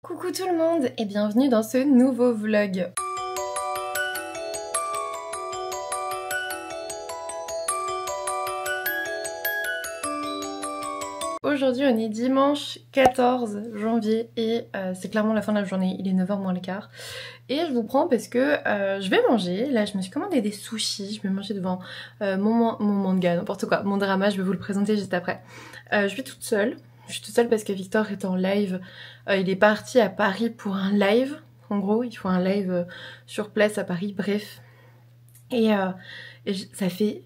Coucou tout le monde et bienvenue dans ce nouveau vlog. Aujourd'hui on est dimanche 14 janvier et c'est clairement la fin de la journée, il est 9h moins le quart. Et je vous prends parce que je vais manger, là je me suis commandé des sushis, je vais manger devant mon manga, n'importe quoi, mon drama, je vais vous le présenter juste après. Je suis toute seule. Je suis toute seule parce que Victor est en live. Il est parti à Paris pour un live. En gros, il faut un live sur place à Paris, bref. Et ça fait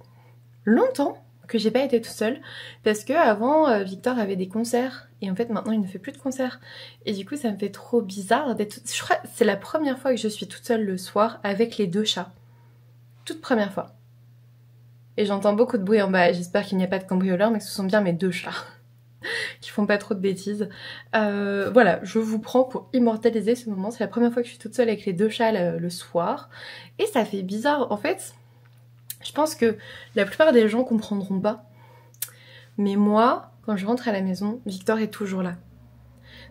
longtemps que j'ai pas été toute seule. Parce que avant, Victor avait des concerts. Et en fait, maintenant, il ne fait plus de concerts. Et du coup, ça me fait trop bizarre d'être... Je crois que c'est la première fois que je suis toute seule le soir avec les deux chats. Toute première fois. Et j'entends beaucoup de bruit en bas. J'espère qu'il n'y a pas de cambrioleurs, mais que ce sont bien mes deux chats. Qui font pas trop de bêtises. Voilà, je vous prends pour immortaliser ce moment. C'est la première fois que je suis toute seule avec les deux chats le soir. Et ça fait bizarre. En fait, je pense que la plupart des gens comprendront pas. Mais moi, quand je rentre à la maison, Victor est toujours là.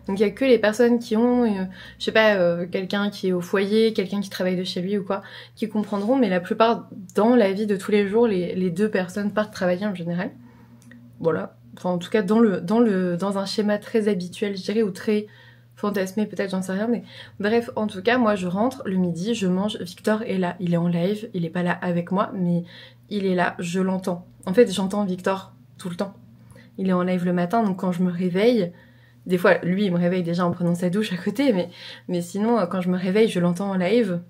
Donc il y a que les personnes qui ont, je sais pas, quelqu'un qui est au foyer, quelqu'un qui travaille de chez lui ou quoi, qui comprendront. Mais la plupart, dans la vie de tous les jours, les deux personnes partent travailler en général. Voilà. Enfin, en tout cas, dans un schéma très habituel, je dirais, ou très fantasmé, peut-être, j'en sais rien. Mais bref, en tout cas, moi, je rentre le midi, je mange. Victor est là, il est en live, il est pas là avec moi, mais il est là, je l'entends. En fait, j'entends Victor tout le temps. Il est en live le matin, donc quand je me réveille, des fois, lui, il me réveille déjà en prenant sa douche à côté, mais sinon, quand je me réveille, je l'entends en live.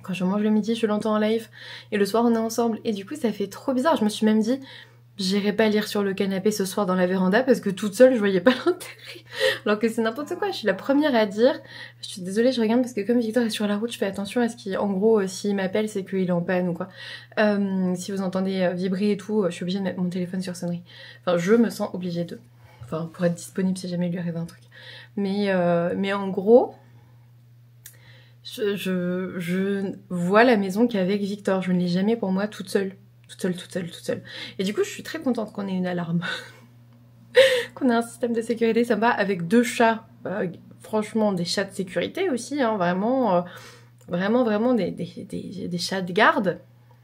Quand je mange le midi, je l'entends en live. Et le soir, on est ensemble. Et du coup, ça fait trop bizarre. Je me suis même dit... J'irai pas lire sur le canapé ce soir dans la véranda parce que toute seule je voyais pas l'intérêt. Alors que c'est n'importe quoi, je suis la première à dire. Je suis désolée, je regarde parce que comme Victor est sur la route, je fais attention à ce qu'il... En gros, s'il m'appelle, c'est qu'il est en panne ou quoi. Si vous entendez vibrer et tout, je suis obligée de mettre mon téléphone sur sonnerie. Enfin, je me sens obligée de... Enfin, pour être disponible si jamais il lui arrive un truc. Mais en gros... Je vois la maison qu'avec Victor. Je ne l'ai jamais pour moi toute seule. Toute seule. Et du coup, je suis très contente qu'on ait une alarme. Qu'on ait un système de sécurité sympa avec deux chats. Franchement, des chats de sécurité aussi, hein, vraiment des chats de garde.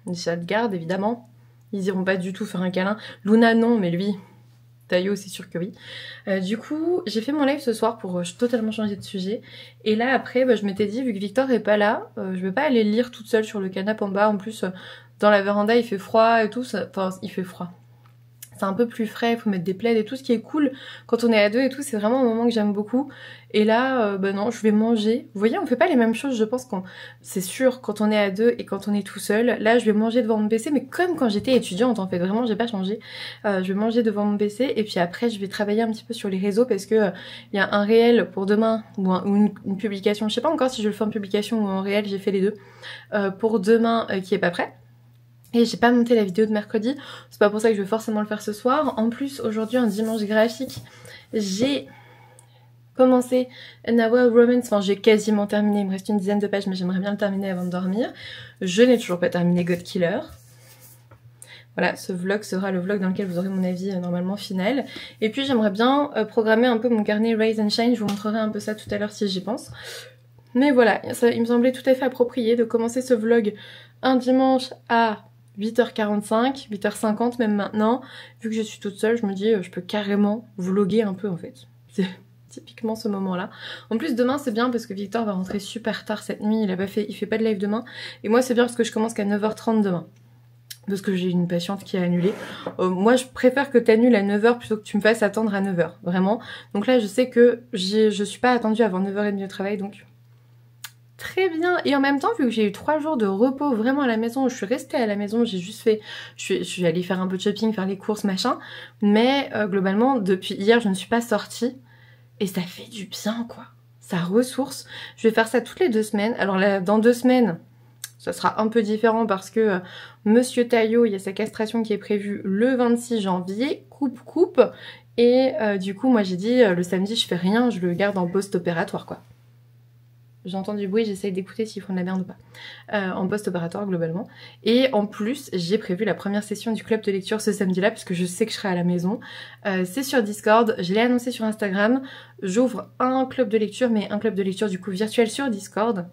Des chats de garde, évidemment. Ils iront pas du tout faire un câlin. Luna, non, mais lui... Tayo, c'est sûr que oui. Du coup, j'ai fait mon live ce soir pour totalement changer de sujet. Et là, après, je m'étais dit, vu que Victor est pas là, je vais pas aller lire toute seule sur le canapé en bas. En plus, dans la véranda, il fait froid et tout. Enfin, il fait froid. C'est un peu plus frais, il faut mettre des plaids et tout. Ce qui est cool quand on est à deux et tout, c'est vraiment un moment que j'aime beaucoup. Et là, non, je vais manger. Vous voyez, on fait pas les mêmes choses, je pense qu'on... C'est sûr, quand on est à deux et quand on est tout seul. Là, je vais manger devant mon PC, mais comme quand j'étais étudiante, en fait, vraiment, j'ai pas changé. Je vais manger devant mon PC et puis après, je vais travailler un petit peu sur les réseaux parce que y a un réel pour demain ou une publication. Je sais pas encore si je le fais en publication ou en réel, j'ai fait les deux. Pour demain, qui est pas prêt. Et j'ai pas monté la vidéo de mercredi, c'est pas pour ça que je vais forcément le faire ce soir. En plus, aujourd'hui, un dimanche graphique, j'ai commencé An Hour Romance, enfin j'ai quasiment terminé, il me reste une dizaine de pages, mais j'aimerais bien le terminer avant de dormir. Je n'ai toujours pas terminé God Killer. Voilà, ce vlog sera le vlog dans lequel vous aurez mon avis normalement final. Et puis j'aimerais bien programmer un peu mon carnet Rise and Shine, je vous montrerai un peu ça tout à l'heure si j'y pense. Mais voilà, ça, il me semblait tout à fait approprié de commencer ce vlog un dimanche à 8h45, 8h50 même maintenant. Vu que je suis toute seule, je me dis je peux carrément vlogger un peu en fait. C'est typiquement ce moment-là. En plus demain c'est bien parce que Victor va rentrer super tard cette nuit, il fait pas de live demain. Et moi c'est bien parce que je commence qu'à 9h30 demain. Parce que j'ai une patiente qui a annulé. Moi je préfère que tu annules à 9h plutôt que tu me fasses attendre à 9h, vraiment. Donc là je sais que je suis pas attendue avant 9h30 au travail, donc... Très bien, et en même temps, vu que j'ai eu 3 jours de repos vraiment à la maison, je suis restée à la maison, j'ai juste fait, je suis allée faire un peu de shopping, faire les courses, machin, mais globalement, depuis hier, je ne suis pas sortie, et ça fait du bien, quoi. Ça ressource. Je vais faire ça toutes les 2 semaines. Alors là, dans 2 semaines, ça sera un peu différent parce que Monsieur Tayo, il y a sa castration qui est prévue le 26 janvier, coupe, et du coup, moi j'ai dit, le samedi, je fais rien, je le garde en post-opératoire, quoi. j'entends du bruit, j'essaye d'écouter s'ils font de la merde ou pas. En post-opératoire globalement. Et en plus, j'ai prévu la première session du club de lecture ce samedi-là, puisque je sais que je serai à la maison. C'est sur Discord, je l'ai annoncé sur Instagram. J'ouvre un club de lecture, mais un club de lecture du coup virtuel sur Discord.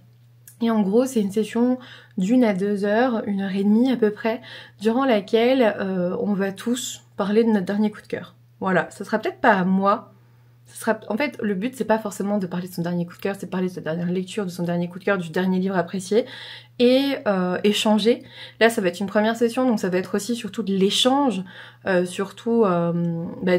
Et en gros, c'est une session d'1 à 2 heures, 1h30 à peu près, durant laquelle on va tous parler de notre dernier coup de cœur. Voilà, ça sera peut-être pas à moi. En fait, le but, c'est pas forcément de parler de son dernier coup de cœur, c'est de parler de sa dernière lecture, de son dernier coup de cœur, du dernier livre apprécié, et échanger. Là, ça va être une première session, donc ça va être aussi surtout de l'échange, surtout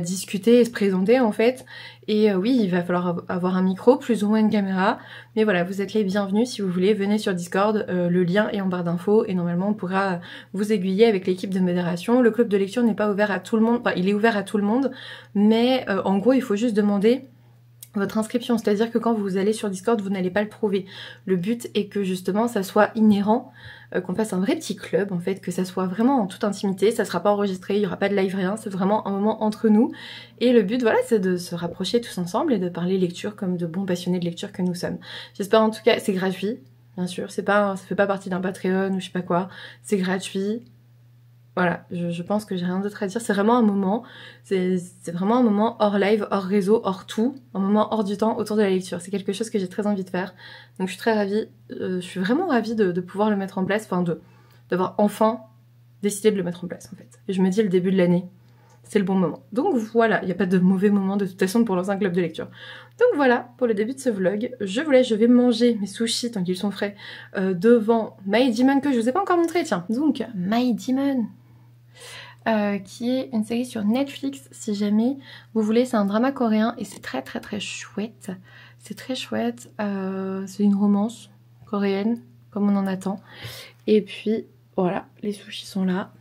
discuter et se présenter en fait. Et oui, il va falloir avoir un micro, plus ou moins une caméra, mais voilà, vous êtes les bienvenus si vous voulez, venez sur Discord, le lien est en barre d'infos, et normalement on pourra vous aiguiller avec l'équipe de modération. Le club de lecture n'est pas ouvert à tout le monde, enfin il est ouvert à tout le monde, mais en gros il faut juste demander votre inscription, c'est-à-dire que quand vous allez sur Discord, vous n'allez pas le prouver. Le but est que justement ça soit inhérent, qu'on fasse un vrai petit club en fait, que ça soit vraiment en toute intimité, ça sera pas enregistré, il y aura pas de live, rien, c'est vraiment un moment entre nous. Et le but voilà, c'est de se rapprocher tous ensemble et de parler lecture comme de bons passionnés de lecture que nous sommes. J'espère en tout cas, c'est gratuit, bien sûr, ça fait pas partie d'un Patreon ou je sais pas quoi, c'est gratuit. Voilà, je pense que j'ai rien d'autre à dire. C'est vraiment un moment, c'est vraiment un moment hors live, hors réseau, hors tout, un moment hors du temps autour de la lecture. C'est quelque chose que j'ai très envie de faire. Donc je suis très ravie, je suis vraiment ravie de pouvoir le mettre en place, enfin d'avoir enfin décidé de le mettre en place en fait. Et je me dis le début de l'année, c'est le bon moment. Donc voilà, il n'y a pas de mauvais moment de toute façon pour lancer un club de lecture. Donc voilà pour le début de ce vlog. Je vous laisse, je vais manger mes sushis tant qu'ils sont frais devant My Demon que je vous ai pas encore montré, tiens. Donc My Demon. Qui est une série sur Netflix si jamais vous voulez, c'est un drama coréen et c'est très très très chouette, c'est très chouette, c'est une romance coréenne comme on en attend, et puis voilà, les sushis sont là,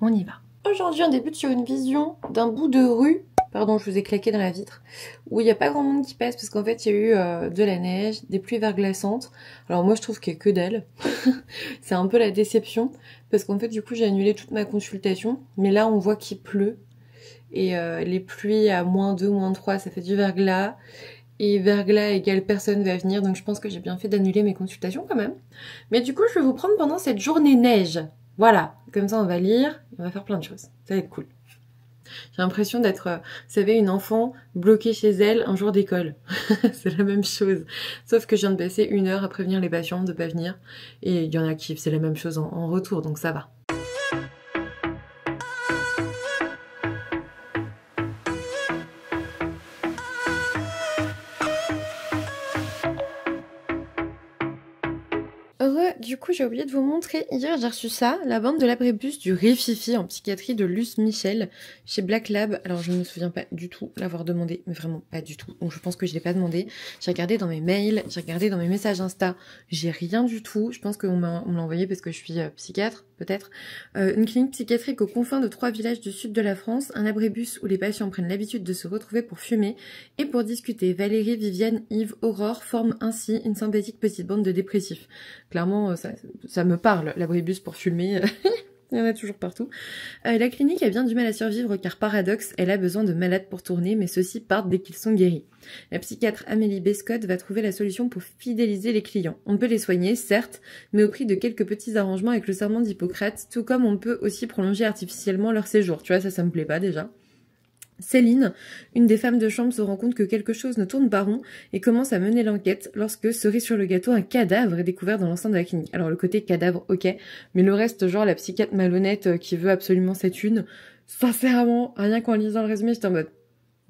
on y va. Aujourd'hui on débute sur une vision d'un bout de rue, pardon je vous ai claqué dans la vitre, où il n'y a pas grand monde qui passe parce qu'en fait il y a eu de la neige, des pluies verglaçantes. Alors moi je trouve qu'il n'y a que dalle, c'est un peu la déception parce qu'en fait du coup j'ai annulé toute ma consultation, mais là on voit qu'il pleut et les pluies à -2, -3 ça fait du verglas, et verglas égale personne va venir, donc je pense que j'ai bien fait d'annuler mes consultations quand même. Mais du coup je vais vous prendre pendant cette journée neige, voilà, comme ça on va lire, on va faire plein de choses, ça va être cool. J'ai l'impression d'être, vous savez, une enfant bloquée chez elle un jour d'école. C'est la même chose. Sauf que je viens de passer 1 heure à prévenir les patients de pas venir. Et il y en a qui, c'est la même chose en retour, donc ça va. Du coup, j'ai oublié de vous montrer, hier j'ai reçu ça, la bande de l'abrébus du Rififi en psychiatrie de Luce Michel chez Black Lab. Alors je ne me souviens pas du tout l'avoir demandé, mais vraiment pas du tout, donc je pense que je l'ai pas demandé. J'ai regardé dans mes mails, j'ai regardé dans mes messages Insta, j'ai rien du tout. Je pense qu'on me l'a envoyé parce que je suis psychiatre, peut-être. Une clinique psychiatrique aux confins de 3 villages du sud de la France, un abrébus où les patients prennent l'habitude de se retrouver pour fumer et pour discuter. Valérie, Viviane, Yves, Aurore forment ainsi une sympathique petite bande de dépressifs. Clairement, ça me parle, l'abrébus pour fumer. Il y en a toujours partout. La clinique a bien du mal à survivre car paradoxe, elle a besoin de malades pour tourner, mais ceux-ci partent dès qu'ils sont guéris. La psychiatre Amélie Bescott va trouver la solution pour fidéliser les clients. On peut les soigner, certes, mais au prix de quelques petits arrangements avec le serment d'Hippocrate, tout comme on peut aussi prolonger artificiellement leur séjour. Tu vois, ça me plaît pas déjà. Céline, une des femmes de chambre, se rend compte que quelque chose ne tourne pas rond et commence à mener l'enquête lorsque, cerise sur le gâteau, un cadavre est découvert dans l'enceinte de la clinique. Alors le côté cadavre, ok, mais le reste, genre la psychiatre malhonnête qui veut absolument cette une, sincèrement, rien qu'en lisant le résumé, j'étais en mode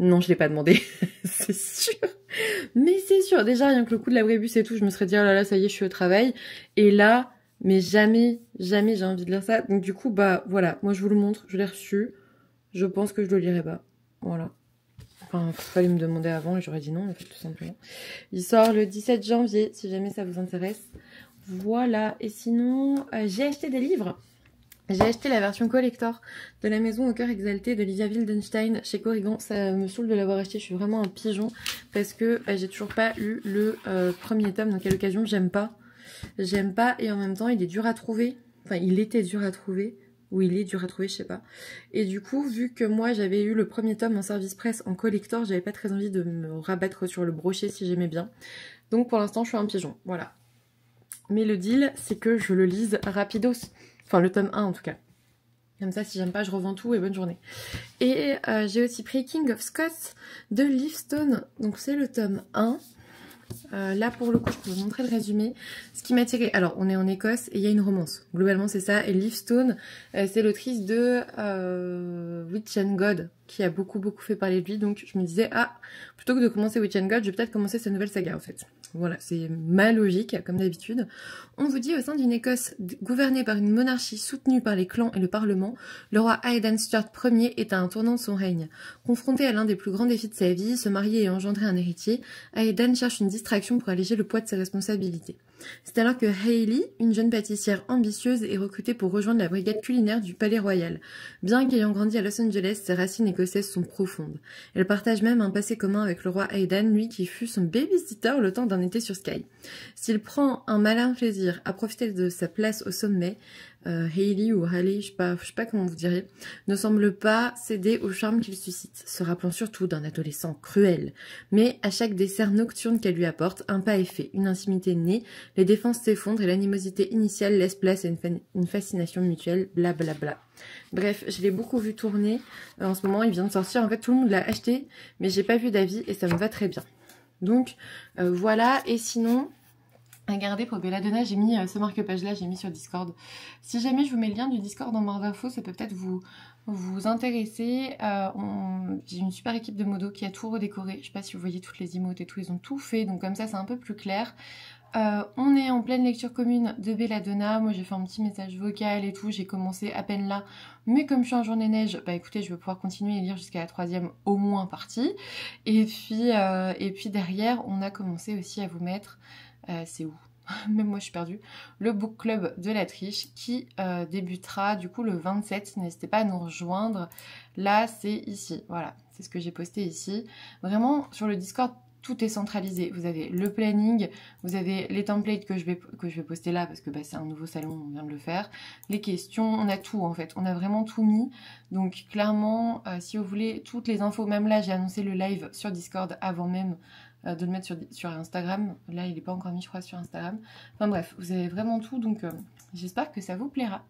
non, je l'ai pas demandé, c'est sûr. Mais c'est sûr, déjà rien que le coup de l'abrébus et tout, je me serais dit oh là là, ça y est, je suis au travail. Et là, mais jamais j'ai envie de lire ça. Donc du coup, bah voilà, moi je vous le montre, je l'ai reçu. Je pense que je le lirai pas. Voilà. Enfin, fallait me demander avant et j'aurais dit non, en fait, tout simplement. Il sort le 17 janvier, si jamais ça vous intéresse. Voilà. Et sinon, j'ai acheté des livres. J'ai acheté la version collector de La Maison au cœur exalté de Lisa Wildenstein chez Corrigan. Ça me saoule de l'avoir acheté, je suis vraiment un pigeon parce que j'ai toujours pas eu le premier tome, donc à l'occasion, j'aime pas. J'aime pas et en même temps, il est dur à trouver. Enfin, il était dur à trouver. Ou il est dur à trouver, je sais pas. Et du coup, vu que moi j'avais eu le premier tome en service presse en collector, j'avais pas très envie de me rabattre sur le brochet si j'aimais bien. Donc pour l'instant, je suis un pigeon, voilà. Mais le deal, c'est que je le lise rapidos. Enfin, le tome 1 en tout cas. Comme ça, si j'aime pas, je revends tout et bonne journée. Et j'ai aussi pris King of Scots de Livingstone. Donc c'est le tome 1. Là pour le coup je peux vous montrer le résumé. Ce qui m'a tiré, alors on est en Écosse et il y a une romance, globalement c'est ça. Et Livingstone c'est l'autrice de Witch and God qui a beaucoup fait parler de lui. Donc je me disais ah, plutôt que de commencer Witch and God, je vais peut-être commencer sa nouvelle saga en fait. Voilà, c'est ma logique comme d'habitude. On vous dit au sein d'une Écosse gouvernée par une monarchie soutenue par les clans et le parlement, le roi Aidan Stuart Ier est à un tournant de son règne. Confronté à l'un des plus grands défis de sa vie, se marier et engendrer un héritier, Aidan cherche une distraction pour alléger le poids de ses responsabilités. C'est alors que Hayley, une jeune pâtissière ambitieuse, est recrutée pour rejoindre la brigade culinaire du Palais Royal. Bien qu'ayant grandi à Los Angeles, ses racines écossaises sont profondes. Elle partage même un passé commun avec le roi Aidan, lui qui fut son babysitter le temps d'un été sur Skye. S'il prend un malin plaisir à profiter de sa place au sommet, Hayley ou Haley, je sais pas comment vous direz, ne semble pas céder au charme qu'il suscite, se rappelant surtout d'un adolescent cruel. Mais à chaque dessert nocturne qu'elle lui apporte, un pas est fait, une intimité naît, les défenses s'effondrent et l'animosité initiale laisse place à une fascination mutuelle, blablabla. Bref, je l'ai beaucoup vu tourner, en ce moment il vient de sortir, en fait tout le monde l'a acheté, mais j'ai pas vu d'avis et ça me va très bien. Donc voilà, et sinon... Regardez, pour Belladonna, j'ai mis ce marque-page là, j'ai mis sur Discord. Si jamais je vous mets le lien du Discord en barre d'infos, ça peut peut-être vous intéresser. J'ai une super équipe de modos qui a tout redécoré. Je sais pas si vous voyez toutes les emotes et tout, ils ont tout fait, donc comme ça c'est un peu plus clair. On est en pleine lecture commune de Belladonna. Moi j'ai fait un petit message vocal et tout, j'ai commencé à peine là. Mais comme je suis en journée neige, bah écoutez, je vais pouvoir continuer et lire jusqu'à la 3e au moins partie. Et puis derrière, on a commencé aussi à vous mettre... c'est où? Même moi je suis perdue. Le book club de la triche qui débutera du coup le 27. N'hésitez pas à nous rejoindre. Là c'est ici. Voilà, c'est ce que j'ai posté ici. Vraiment sur le Discord tout est centralisé. Vous avez le planning, vous avez les templates que je vais poster là parce que bah, c'est un nouveau salon, on vient de le faire. Les questions, on a tout en fait. On a vraiment tout mis. Donc clairement, si vous voulez toutes les infos, même là j'ai annoncé le live sur Discord avant même de le mettre sur Instagram. Là, il n'est pas encore mis, je crois, sur Instagram. Enfin bref, vous avez vraiment tout, donc j'espère que ça vous plaira.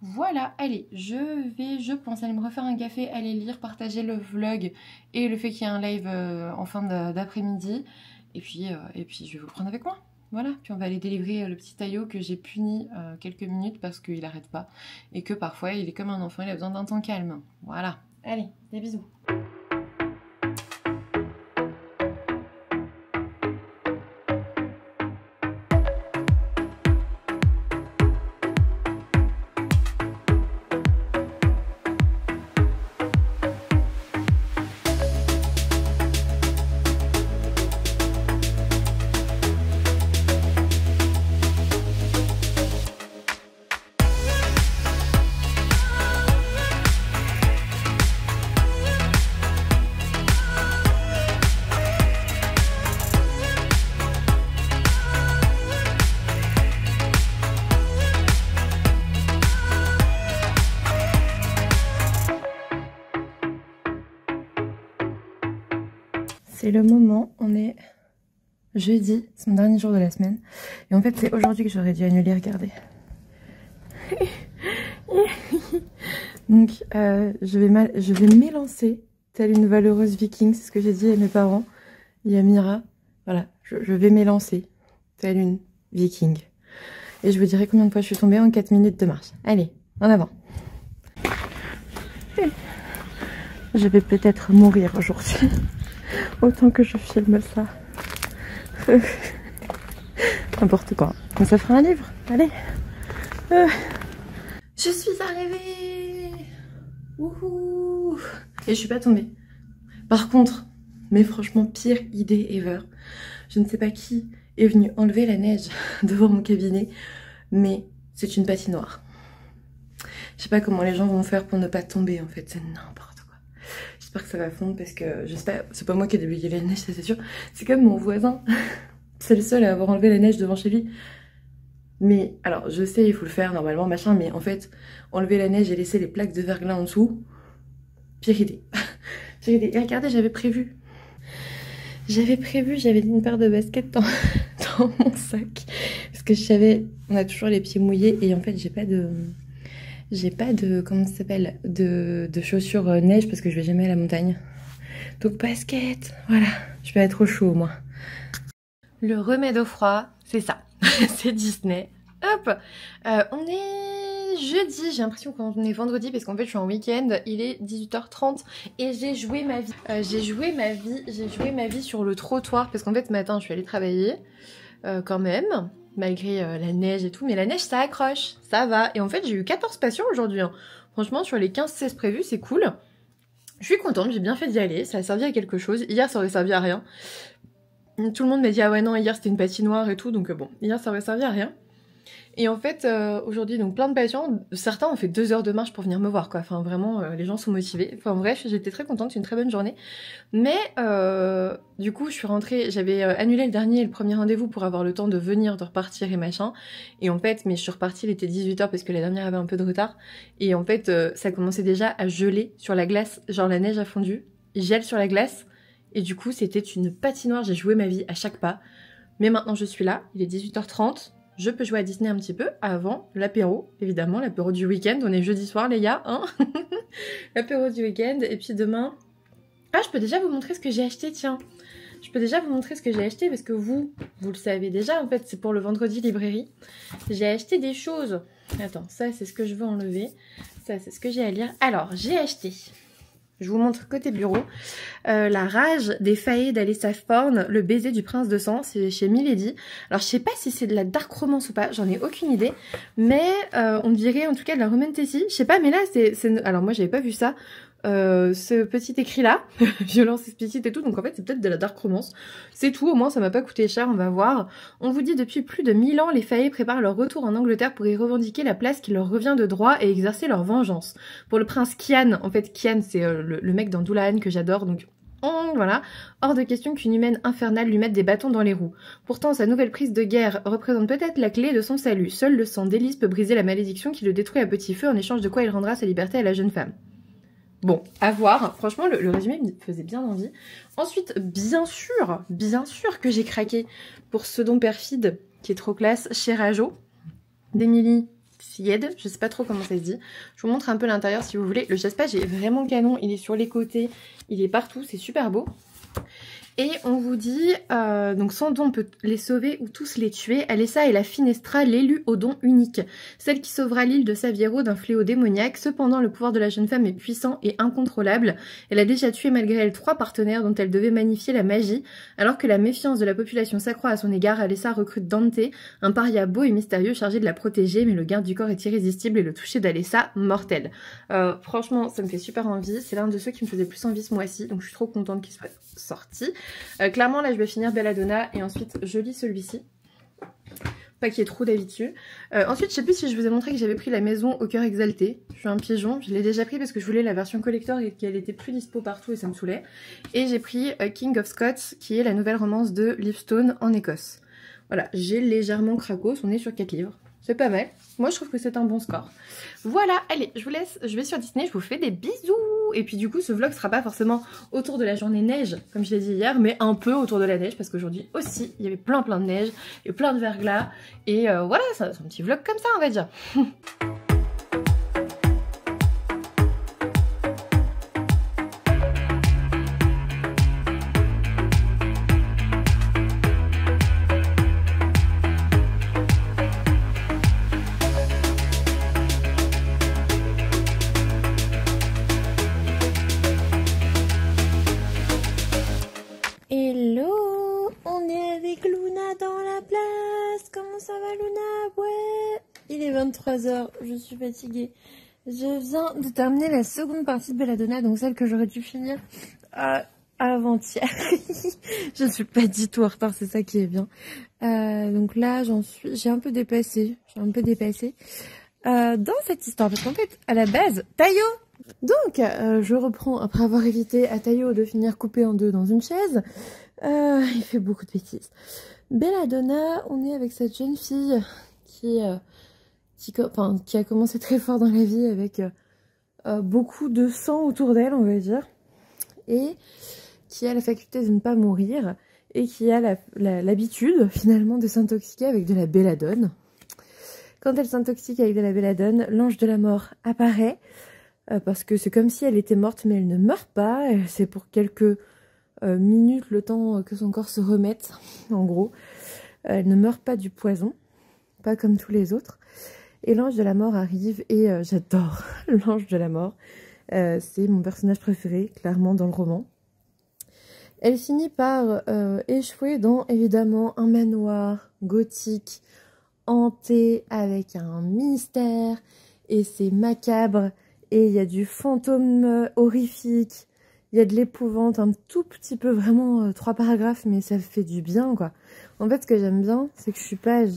Voilà, allez, je pense aller me refaire un café, aller lire, partager le vlog et le fait qu'il y ait un live en fin d'après-midi. Et puis, je vais vous prendre avec moi. Voilà, puis on va aller délivrer le petit Taillot que j'ai puni quelques minutes parce qu'il n'arrête pas. Et que parfois, il est comme un enfant, il a besoin d'un temps calme. Voilà, allez, des bisous. C'est le moment, on est jeudi, c'est mon dernier jour de la semaine. Et en fait, c'est aujourd'hui que j'aurais dû annuler, regardez. Donc, je vais m'élancer, telle une valeureuse viking, c'est ce que j'ai dit à mes parents. Il y a Mira, voilà, je vais m'élancer, telle une viking. Et je vous dirai combien de fois je suis tombée en 4 minutes de marche. Allez, en avant. Je vais peut-être mourir aujourd'hui. Autant que je filme ça. N'importe quoi. Mais ça fera un livre. Allez. Je suis arrivée. Wouhou. Et je suis pas tombée. Par contre, mais franchement, pire idée ever. Je ne sais pas qui est venu enlever la neige devant mon cabinet, mais c'est une patinoire. Je sais pas comment les gens vont faire pour ne pas tomber en fait. C'est n'importe quoi. J'espère que ça va fondre parce que j'espère, c'est pas moi qui ai déblayé la neige, ça c'est sûr. C'est comme mon voisin. C'est le seul à avoir enlevé la neige devant chez lui. Mais alors je sais, il faut le faire normalement, machin, mais en fait, enlever la neige et laisser les plaques de verglas en dessous, pire idée. Pire idée. Et regardez, j'avais prévu, j'avais une paire de baskets dans, dans mon sac. Parce que je savais, on a toujours les pieds mouillés et en fait j'ai pas de, comment ça s'appelle, de chaussures neige parce que je vais jamais à la montagne. Donc basket, voilà, je vais être au chaud au moins. Le remède au froid, c'est ça, c'est Disney. Hop, on est jeudi, j'ai l'impression qu'on est vendredi parce qu'en fait je suis en week-end, il est 18h30 et j'ai joué ma vie. J'ai joué ma vie sur le trottoir parce qu'en fait ce matin je suis allée travailler quand même, malgré la neige et tout, mais la neige ça accroche, ça va. Et en fait j'ai eu 14 patients aujourd'hui, hein. Franchement sur les 15-16 prévus c'est cool. Je suis contente, j'ai bien fait d'y aller, ça a servi à quelque chose. Hier ça aurait servi à rien. Tout le monde m'a dit ah ouais non hier c'était une patinoire et tout, donc bon, hier ça aurait servi à rien. Et en fait, aujourd'hui, donc plein de patients, certains ont fait 2 heures de marche pour venir me voir, quoi. Enfin, vraiment, les gens sont motivés. Enfin, bref, j'étais très contente, c'est une très bonne journée. Mais, du coup, je suis rentrée, j'avais annulé le premier rendez-vous pour avoir le temps de venir, de repartir et machin. Et en fait, mais je suis repartie, il était 18h parce que la dernière avait un peu de retard. Et en fait, ça commençait déjà à geler sur la glace, genre la neige a fondu, il gèle sur la glace. Et du coup, c'était une patinoire, j'ai joué ma vie à chaque pas. Mais maintenant, je suis là, il est 18h30. Je peux jouer à Disney un petit peu avant l'apéro, évidemment, l'apéro du week-end. On est jeudi soir, les gars, hein. L'apéro du week-end. Et puis demain... Ah, je peux déjà vous montrer ce que j'ai acheté, tiens. Je peux déjà vous montrer ce que j'ai acheté parce que vous le savez déjà, en fait, c'est pour le vendredi librairie. J'ai acheté des choses. Attends, ça, c'est ce que je veux enlever. Ça, c'est ce que j'ai à lire. Alors, j'ai acheté... Je vous montre côté bureau. La rage des faillés d'Alyssa Thorne, le baiser du prince de sang, c'est chez Milady. Alors je sais pas si c'est de la dark romance ou pas, j'en ai aucune idée. Mais on dirait en tout cas de la romantasy. Je sais pas, mais là c'est... Alors moi j'avais pas vu ça. Ce petit écrit là, violence explicite et tout, donc en fait c'est peut-être de la dark romance. C'est tout, au moins ça m'a pas coûté cher, on va voir. On vous dit depuis plus de 1000 ans, les faillés préparent leur retour en Angleterre pour y revendiquer la place qui leur revient de droit et exercer leur vengeance. Pour le prince Kian, en fait Kian c'est le mec dans Doulahan que j'adore, donc voilà, hors de question qu'une humaine infernale lui mette des bâtons dans les roues. Pourtant, sa nouvelle prise de guerre représente peut-être la clé de son salut. Seul le sang d'Élise peut briser la malédiction qui le détruit à petit feu, en échange de quoi il rendra sa liberté à la jeune femme. Bon, à voir. Franchement, le résumé me faisait bien envie. Ensuite, bien sûr que j'ai craqué pour ce don perfide qui est trop classe, chez Rajo, d'Émilie Sied. Je sais pas trop comment ça se dit. Je vous montre un peu l'intérieur si vous voulez. Le chasse-page est vraiment canon. Il est sur les côtés, il est partout. C'est super beau. Et on vous dit, donc son don peut les sauver ou tous les tuer. Alessa est la Finestra, l'élue au don unique. Celle qui sauvera l'île de Saviero d'un fléau démoniaque. Cependant, le pouvoir de la jeune femme est puissant et incontrôlable. Elle a déjà tué malgré elle 3 partenaires dont elle devait magnifier la magie. Alors que la méfiance de la population s'accroît à son égard, Alessa recrute Dante, un paria beau et mystérieux chargé de la protéger. Mais le garde du corps est irrésistible et le toucher d'Alessa, mortel. Franchement, ça me fait super envie. C'est l'un de ceux qui me faisait plus envie ce mois-ci. Donc je suis trop contente qu'il soit sorti. Clairement là je vais finir Belladonna et ensuite je lis celui-ci, pas qu'il y ait trop d'habitude. Ensuite je sais plus si je vous ai montré que j'avais pris La Maison au cœur exalté. Je suis un pigeon, je l'ai déjà pris parce que je voulais la version collector et qu'elle était plus dispo partout et ça me saoulait. Et j'ai pris King of Scots qui est la nouvelle romance de Livingstone en Écosse. Voilà, j'ai légèrement cracos, on est sur 4 livres. C'est pas mal. Moi, je trouve que c'est un bon score. Voilà, allez, je vous laisse. Je vais sur Disney, je vous fais des bisous. Et puis du coup, ce vlog sera pas forcément autour de la journée neige, comme je l'ai dit hier, mais un peu autour de la neige, parce qu'aujourd'hui aussi, il y avait plein de neige, et plein de verglas. Et voilà, c'est un petit vlog comme ça, on va dire. Hello, on est avec Luna dans la place. Comment ça va Luna? Ouais, il est 23h, je suis fatiguée. Je viens de terminer la seconde partie de Belladonna, donc celle que j'aurais dû finir avant-hier. Je ne suis pas du tout en retard, c'est ça qui est bien. Donc là, j'ai un peu dépassé. Dans cette histoire, parce qu'en fait, à la base, Tayo. Donc, je reprends après avoir évité à Tayo de finir coupé en deux dans une chaise. Il fait beaucoup de bêtises. Belladonna, on est avec cette jeune fille qui a commencé très fort dans la vie avec beaucoup de sang autour d'elle, on va dire, et qui a la faculté de ne pas mourir. et qui a l'habitude finalement de s'intoxiquer avec de la belladone. Quand elle s'intoxique avec de la belladone, l'ange de la mort apparaît parce que c'est comme si elle était morte, mais elle ne meurt pas. C'est pour quelques minutes, le temps que son corps se remette, en gros. Elle ne meurt pas du poison, pas comme tous les autres. Et l'ange de la mort arrive et j'adore l'ange de la mort. C'est mon personnage préféré, clairement, dans le roman. Elle finit par échouer dans, évidemment, un manoir gothique, hanté, avec un mystère, et c'est macabre, et il y a du fantôme horrifique, il y a de l'épouvante, un tout petit peu, vraiment 3 paragraphes, mais ça fait du bien, quoi. En fait, ce que j'aime bien, c'est que je suis page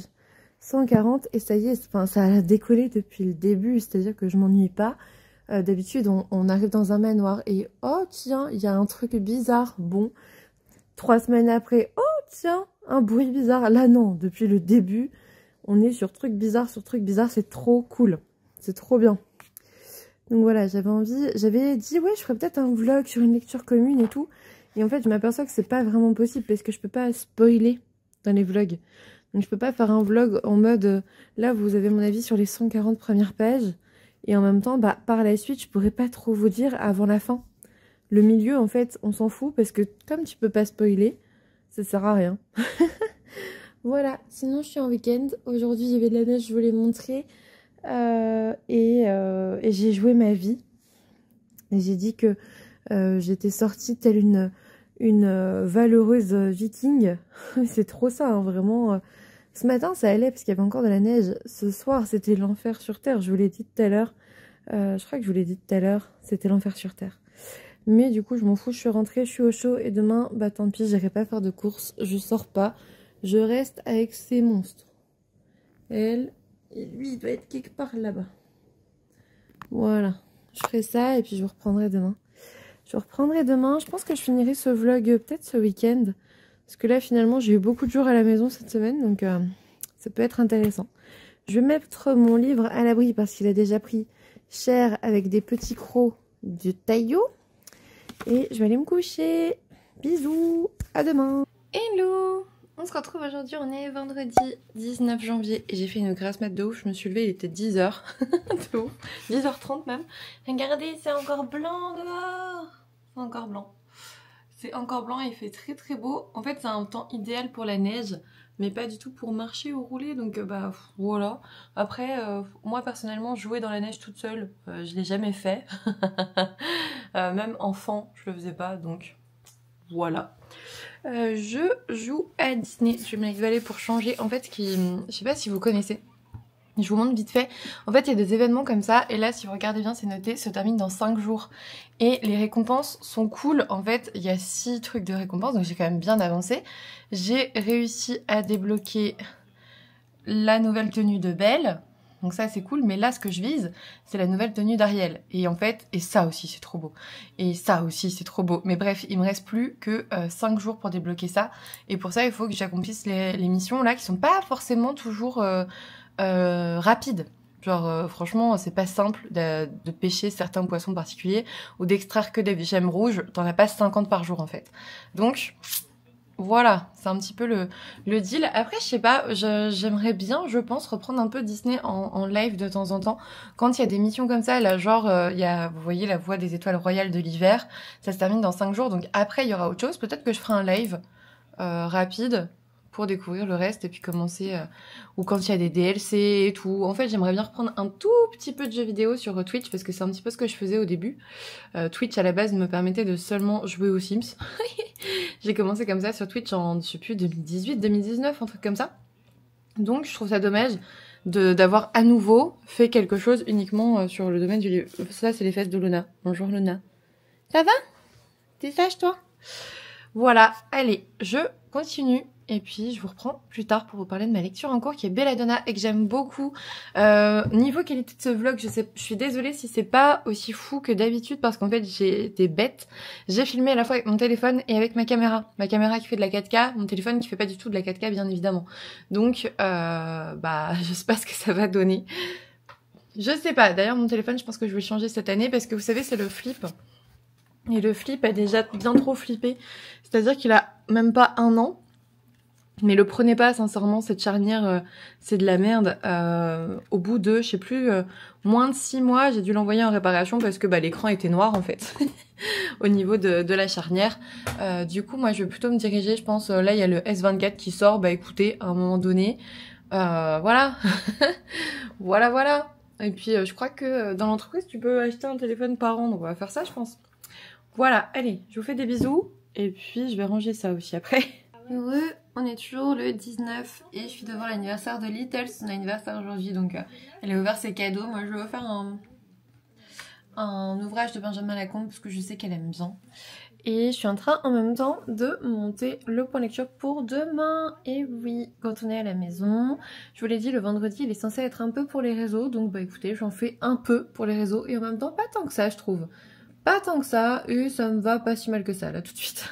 140, et ça y est, enfin, ça a décollé depuis le début, c'est-à-dire que je m'ennuie pas. D'habitude, on arrive dans un manoir, et oh tiens, il y a un truc bizarre, bon. 3 semaines après, oh tiens, un bruit bizarre. Là non, depuis le début, on est sur truc bizarre, c'est trop cool. C'est trop bien. Donc voilà, j'avais dit, ouais, je ferais peut-être un vlog sur une lecture commune et tout. Et en fait, je m'aperçois que c'est pas vraiment possible parce que je peux pas spoiler dans les vlogs. Donc je peux pas faire un vlog en mode, là vous avez mon avis sur les 140 premières pages. Et en même temps, bah, par la suite, je pourrais pas trop vous dire avant la fin. Le milieu, en fait, on s'en fout parce que comme tu peux pas spoiler, ça sert à rien. Voilà, sinon je suis en week-end. Aujourd'hui, il y avait de la neige, je voulais montrer. Et j'ai joué ma vie. Et j'ai dit que j'étais sortie telle une valeureuse viking. C'est trop ça, hein, vraiment. Ce matin, ça allait parce qu'il y avait encore de la neige. Ce soir, c'était l'enfer sur Terre. Je vous l'ai dit tout à l'heure. Je crois que je vous l'ai dit tout à l'heure. C'était l'enfer sur Terre. Mais du coup, je m'en fous, je suis rentrée, je suis au chaud. Et demain, bah tant pis, j'irai pas faire de courses. Je sors pas. Je reste avec ces monstres. Elle et lui, il doit être quelque part là-bas. Voilà. Je ferai ça et puis je vous reprendrai demain. Je reprendrai demain. Je pense que je finirai ce vlog peut-être ce week-end. Parce que là, finalement, j'ai eu beaucoup de jours à la maison cette semaine. Donc, ça peut être intéressant. Je vais mettre mon livre à l'abri parce qu'il a déjà pris cher avec des petits crocs de taillot. Et je vais aller me coucher. Bisous, à demain. Hello, on se retrouve aujourd'hui, on est vendredi 19 janvier. Et j'ai fait une grasse mat de ouf, je me suis levée, il était 10h. De ouf, 10h30 même. Regardez, c'est encore blanc dehors. C'est encore blanc. C'est encore blanc et il fait très très beau. En fait, c'est un temps idéal pour la neige. Mais pas du tout pour marcher ou rouler, donc bah voilà. Après, moi personnellement, jouer dans la neige toute seule, je l'ai jamais fait. Même enfant, je le faisais pas, donc voilà. Je joue à Disney, je vais me régaler pour changer. En fait, je sais pas si vous connaissez. Je vous montre vite fait. En fait, il y a des événements comme ça. Et là, si vous regardez bien, c'est noté, se termine dans 5 jours. Et les récompenses sont cool. En fait, il y a 6 trucs de récompenses. Donc, j'ai quand même bien avancé. J'ai réussi à débloquer la nouvelle tenue de Belle. Donc ça, c'est cool. Mais là, ce que je vise, c'est la nouvelle tenue d'Ariel. Et en fait, et ça aussi, c'est trop beau. Et ça aussi, c'est trop beau. Mais bref, il me reste plus que 5 jours pour débloquer ça. Et pour ça, il faut que j'accomplisse les missions là qui sont pas forcément toujours... rapide. Genre franchement c'est pas simple de pêcher certains poissons particuliers ou d'extraire que des gemmes rouges, t'en as pas 50 par jour en fait. Donc voilà, c'est un petit peu le deal. Après je sais pas, j'aimerais bien je pense reprendre un peu Disney en live de temps en temps. Quand il y a des missions comme ça, là genre il y a, vous voyez la voie des étoiles royales de l'hiver, ça se termine dans 5 jours donc après il y aura autre chose. Peut-être que je ferai un live rapide pour découvrir le reste et puis commencer ou quand il y a des DLC et tout. En fait, j'aimerais bien reprendre un tout petit peu de jeux vidéo sur Twitch parce que c'est un petit peu ce que je faisais au début. Twitch à la base me permettait de seulement jouer aux Sims. J'ai commencé comme ça sur Twitch en, je sais plus, 2018, 2019, un truc comme ça. Donc, je trouve ça dommage d'avoir à nouveau fait quelque chose uniquement sur le domaine du livre. Ça, c'est les fesses de Luna. Bonjour Luna. Ça va? T'es sage toi? Voilà, allez, je continue. Et puis je vous reprends plus tard pour vous parler de ma lecture en cours qui est Belladonna et que j'aime beaucoup. Niveau qualité de ce vlog, je suis désolée si c'est pas aussi fou que d'habitude parce qu'en fait j'ai été bête. J'ai filmé à la fois avec mon téléphone et avec ma caméra. Ma caméra qui fait de la 4K, mon téléphone qui fait pas du tout de la 4K bien évidemment. Donc bah je sais pas ce que ça va donner. Je sais pas, d'ailleurs mon téléphone je pense que je vais le changer cette année parce que vous savez c'est le flip. Et le flip a déjà bien trop flippé. C'est-à-dire qu'il a même pas 1 an. Mais le prenez pas, sincèrement, cette charnière, c'est de la merde. Au bout de, je sais plus, moins de 6 mois, j'ai dû l'envoyer en réparation parce que l'écran était noir en fait, au niveau de la charnière. Du coup, moi, je vais plutôt me diriger, je pense, là, il y a le S24 qui sort. Bah écoutez, à un moment donné, voilà. voilà. Et puis, je crois que dans l'entreprise, tu peux acheter un téléphone par an, donc on va faire ça, je pense. Voilà, allez, je vous fais des bisous. Et puis, je vais ranger ça aussi après. Heureux, on est toujours le 19 et je suis devant l'anniversaire de Little, son anniversaire aujourd'hui, donc elle a ouvert ses cadeaux. Moi je vais faire un ouvrage de Benjamin Lacombe parce que je sais qu'elle aime bien. Et je suis en train en même temps de monter le point lecture pour demain. Et oui, quand on est à la maison, je vous l'ai dit, le vendredi il est censé être un peu pour les réseaux, donc bah écoutez, j'en fais un peu pour les réseaux et en même temps pas tant que ça je trouve. Pas tant que ça et ça me va pas si mal que ça là tout de suite.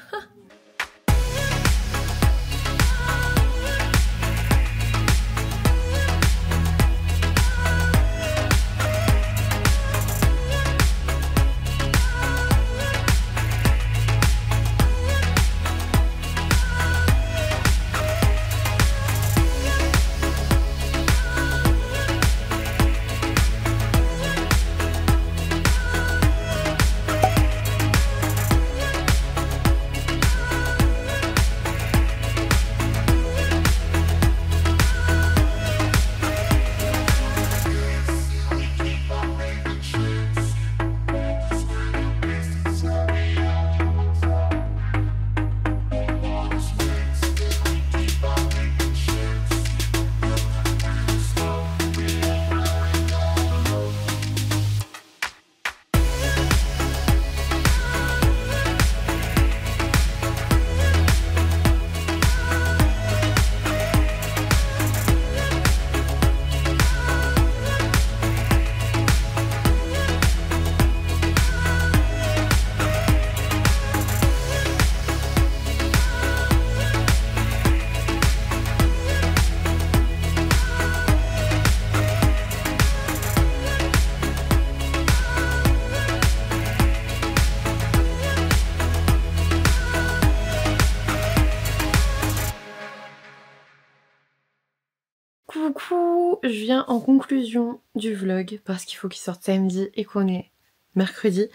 Coucou, je viens en conclusion du vlog parce qu'il faut qu'il sorte samedi et qu'on est mercredi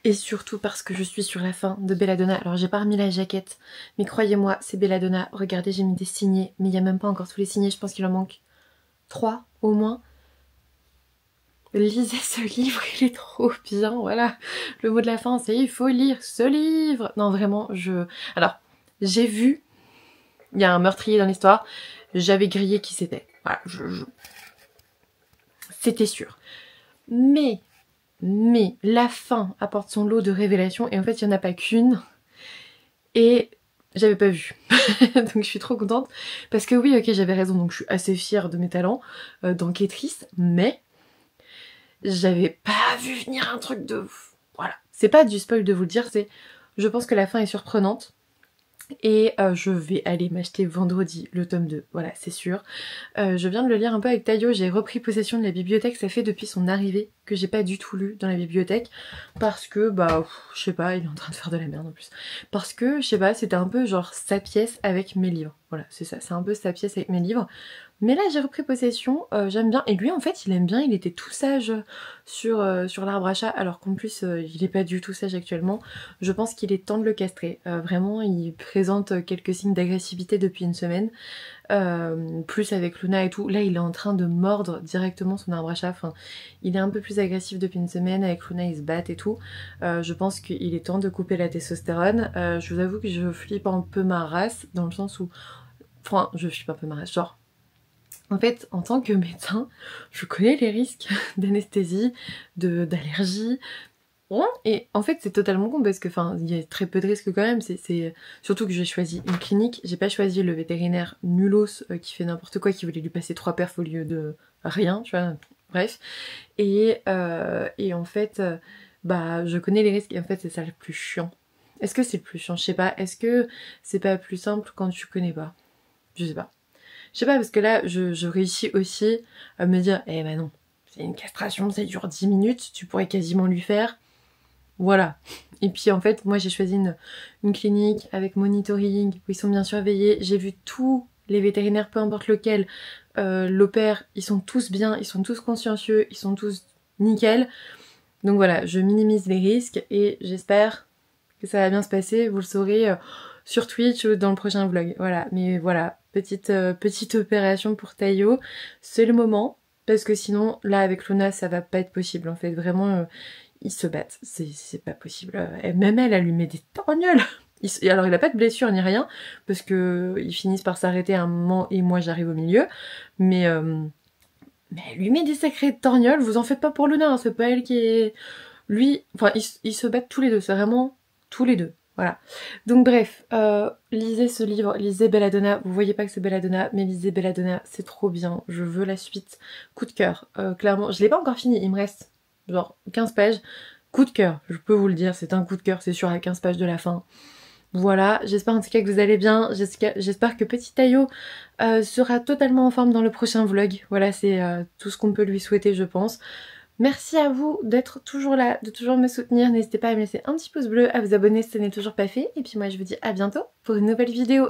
et surtout parce que je suis sur la fin de Belladonna. Alors j'ai pas remis la jaquette mais croyez-moi c'est Belladonna, regardez j'ai mis des signets mais il n'y a même pas encore tous les signets, je pense qu'il en manque 3 au moins. Lisez ce livre, il est trop bien, voilà. Le mot de la fin c'est il faut lire ce livre. Non vraiment Alors j'ai vu, il y a un meurtrier dans l'histoire, j'avais grillé qui c'était. Voilà, c'était sûr. Mais la fin apporte son lot de révélations et en fait il n'y en a pas qu'une. Et j'avais pas vu. Donc je suis trop contente. Parce que oui, ok, j'avais raison, donc je suis assez fière de mes talents d'enquêtrice, mais j'avais pas vu venir un truc de... Voilà. C'est pas du spoil de vous le dire, c'est... Je pense que la fin est surprenante. Et je vais aller m'acheter vendredi le tome 2, voilà c'est sûr. Je viens de le lire un peu avec Tayo, j'ai repris possession de la bibliothèque, ça fait depuis son arrivée que j'ai pas du tout lu dans la bibliothèque. Parce que je sais pas, il est en train de faire de la merde en plus. Parce que je sais pas, c'était un peu genre sa pièce avec mes livres. Voilà c'est ça, c'est un peu sa pièce avec mes livres. Mais là j'ai repris possession, j'aime bien. Et lui en fait il aime bien, il était tout sage sur l'arbre à chat, alors qu'en plus il est pas du tout sage actuellement. Je pense qu'il est temps de le castrer. Vraiment il présente quelques signes d'agressivité depuis une semaine. Plus avec Luna et tout. Là il est en train de mordre directement son arbre à chat. Enfin, il est un peu plus agressif depuis une semaine. Avec Luna ils se battent et tout. Je pense qu'il est temps de couper la testostérone. Je vous avoue que je flippe un peu ma race, dans le sens où... Enfin, je flippe un peu ma race, genre... En fait, en tant que médecin, je connais les risques d'anesthésie, d'allergie. Et en fait, c'est totalement con parce que, enfin, il y a très peu de risques quand même. C'est surtout que j'ai choisi une clinique. J'ai pas choisi le vétérinaire nulos qui fait n'importe quoi, qui voulait lui passer 3 perfs au lieu de rien, tu vois. Bref. Et en fait, je connais les risques et en fait, c'est ça le plus chiant. Est-ce que c'est le plus chiant? Je sais pas. Est-ce que c'est pas plus simple quand tu connais pas? Je sais pas. Je sais pas, parce que là, je réussis aussi à me dire, non, c'est une castration, ça dure 10 minutes, tu pourrais quasiment lui faire Voilà. Et puis en fait, moi j'ai choisi une clinique avec monitoring, où ils sont bien surveillés. J'ai vu tous les vétérinaires, peu importe lequel, l'opèrent, ils sont tous bien, ils sont tous consciencieux, ils sont tous nickel. Donc voilà, je minimise les risques et j'espère que ça va bien se passer. Vous le saurez sur Twitch ou dans le prochain vlog. Voilà, mais voilà, petite opération pour Tayo. C'est le moment, parce que sinon, là avec Luna, ça va pas être possible. En fait, vraiment, ils se battent. C'est pas possible. Même elle lui met des torgnoles. Alors il a pas de blessure ni rien, parce que ils finissent par s'arrêter à un moment et moi j'arrive au milieu. Mais elle lui met des sacrés torgnoles, vous en faites pas pour Luna, hein, c'est pas elle qui est... Lui, enfin ils se battent tous les deux, c'est vraiment tous les deux. Voilà. Donc bref, lisez ce livre, lisez Belladonna. Vous voyez pas que c'est Belladonna, mais lisez Belladonna, c'est trop bien. Je veux la suite. Coup de cœur. Clairement, je l'ai pas encore fini, il me reste genre 15 pages. Coup de cœur, je peux vous le dire, c'est un coup de cœur, c'est sûr, à 15 pages de la fin. Voilà, j'espère en tout cas que vous allez bien, j'espère que petit Tayo sera totalement en forme dans le prochain vlog. Voilà, c'est tout ce qu'on peut lui souhaiter, je pense. Merci à vous d'être toujours là, de toujours me soutenir. N'hésitez pas à me laisser un petit pouce bleu, à vous abonner si ce n'est toujours pas fait. Et puis moi je vous dis à bientôt pour une nouvelle vidéo.